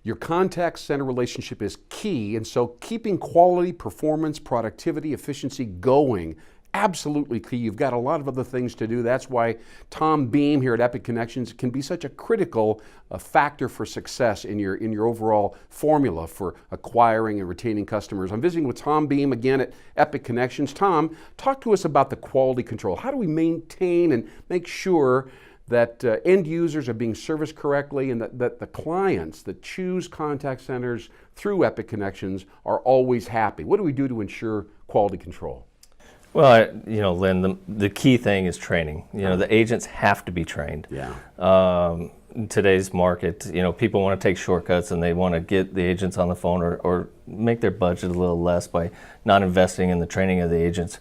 Your contact center relationship is key, and so keeping quality, performance, productivity, efficiency going, absolutely key. You've got a lot of other things to do. That's why Tom Beam here at Epic Connections can be such a critical factor for success in your overall formula for acquiring and retaining customers. I'm visiting with Tom Beam again at Epic Connections. Tom, talk to us about the quality control. How do we maintain and make sure that end users are being serviced correctly, and that the clients that choose contact centers through Epic Connections are always happy? What do we do to ensure quality control? Well, Lynn, the key thing is training. The agents have to be trained. Yeah. In today's market, people want to take shortcuts and they want to get the agents on the phone or make their budget a little less by not investing in the training of the agents.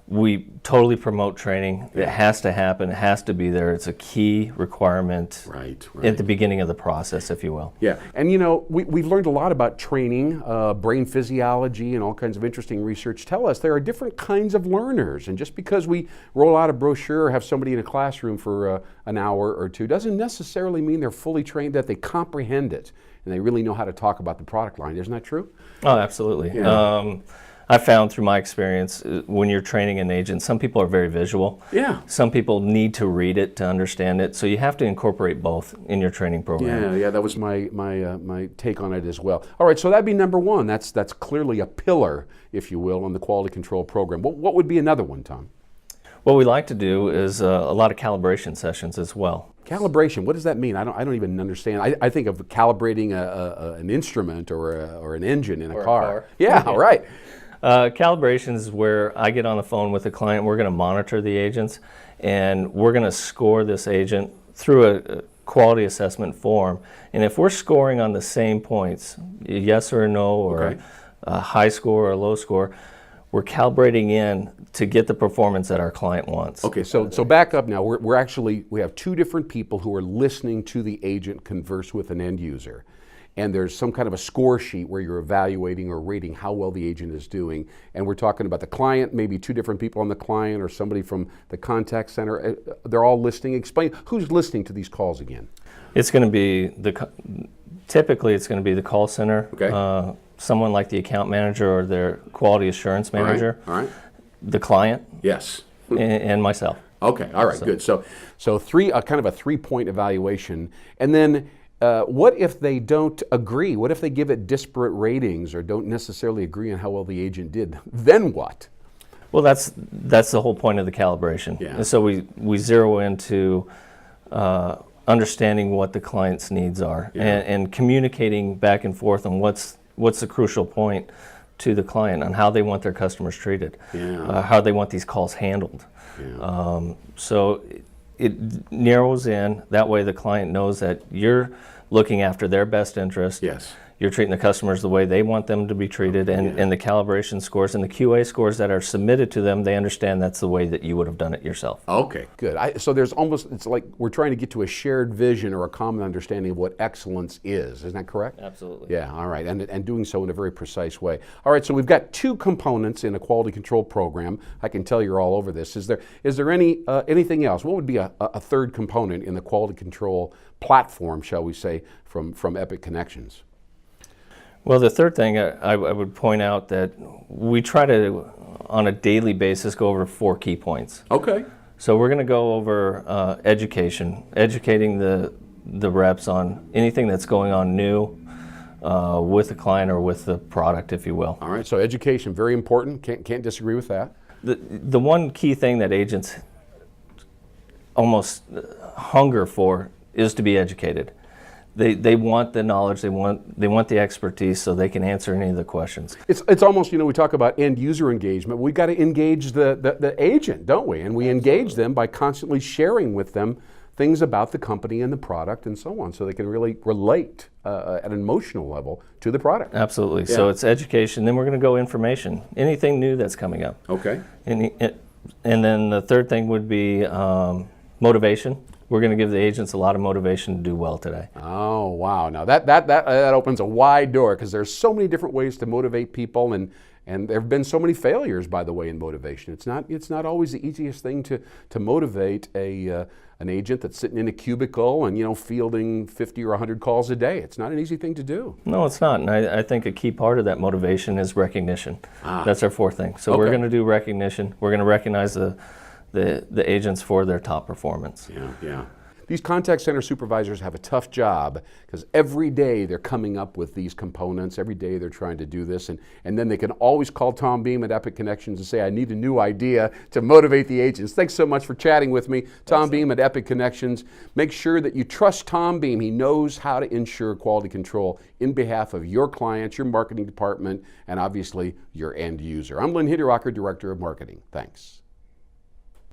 We totally promote training. It has to happen. It has to be there. It's a key requirement right. at the beginning of the process, if you will. Yeah, and we've learned a lot about training, brain physiology, and all kinds of interesting research. Tell us, there are different kinds of learners, and just because we roll out a brochure or have somebody in a classroom for an hour or two doesn't necessarily mean they're fully trained, that they comprehend it, and they really know how to talk about the product line. Isn't that true? Oh, absolutely. Yeah. I found through my experience, when you're training an agent, some people are very visual. Yeah. Some people need to read it to understand it. So you have to incorporate both in your training program. Yeah, that was my take on it as well. All right, so that'd be number one. That's clearly a pillar, if you will, on the quality control program. What would be another one, Tom? What we like to do is a lot of calibration sessions as well. Calibration, what does that mean? I don't even understand. I think of calibrating an instrument or an engine in a car. Yeah, right. Calibration is where I get on the phone with the client. We're going to monitor the agents, and we're going to score this agent through a quality assessment form. And if we're scoring on the same points, a yes or a no, or a high score or a low score, we're calibrating in to get the performance that our client wants. Okay, so back up now. We have two different people who are listening to the agent converse with an end user. And there's some kind of a score sheet where you're evaluating or rating how well the agent is doing. And we're talking about the client, maybe two different people on the client or somebody from the contact center. They're all listening. Explain, who's listening to these calls again? It's going to be typically it's going to be the call center, someone like the account manager or their quality assurance manager, all right. The client, yes, and myself. Okay, all right, good. So kind of a 3-point evaluation. And then what if they don't agree? What if they give it disparate ratings or don't necessarily agree on how well the agent did? Then what? Well, that's the whole point of the calibration. Yeah. And so we zero into understanding what the client's needs are, and communicating back and forth on what's the crucial point to the client on how they want their customers treated, how they want these calls handled. Yeah. So it narrows in. That way the client knows that you're looking after their best interest. Yes. You're treating the customers the way they want them to be treated, and the calibration scores and the QA scores that are submitted to them, they understand that's the way that you would have done it yourself. Okay, good. So it's like we're trying to get to a shared vision or a common understanding of what excellence is. Isn't that correct? Absolutely. Yeah, all right, and doing so in a very precise way. All right, so we've got two components in a quality control program. I can tell you're all over this. Is there anything else? What would be a third component in the quality control platform, shall we say, from Epic Connections? Well, the third thing I would point out that we try to, on a daily basis, go over 4 key points. Okay. So we're going to go over educating the reps on anything that's going on new with the client or with the product, if you will. All right, so education, very important. Can't disagree with that. The one key thing that agents almost hunger for is to be educated. They want the knowledge, they want the expertise so they can answer any of the questions. It's almost, we talk about end user engagement. We've got to engage the agent, don't we? And we engage them by constantly sharing with them things about the company and the product and so on, so they can really relate at an emotional level to the product. Absolutely. Yeah. So it's education. Then we're going to go information, anything new that's coming up. Okay. And then the third thing would be motivation. we're going to give the agents a lot of motivation to do well today. Oh, wow. Now that opens a wide door, because there's so many different ways to motivate people, and there have been so many failures, by the way, in motivation. It's not always the easiest thing to motivate an agent that's sitting in a cubicle and fielding 50 or 100 calls a day. It's not an easy thing to do. No, it's not. And I think a key part of that motivation is recognition. That's our fourth thing. So we're going to do recognition. We're going to recognize the agents for their top performance. Yeah. These contact center supervisors have a tough job, because every day they're coming up with these components. Every day they're trying to do this, and then they can always call Tom Beam at Epic Connections and say, I need a new idea to motivate the agents. Thanks so much for chatting with me. Tom Beam at Epic Connections. Make sure that you trust Tom Beam. He knows how to ensure quality control in behalf of your clients, your marketing department, and obviously your end user. I'm Lynn Hideraker, Director of Marketing. Thanks.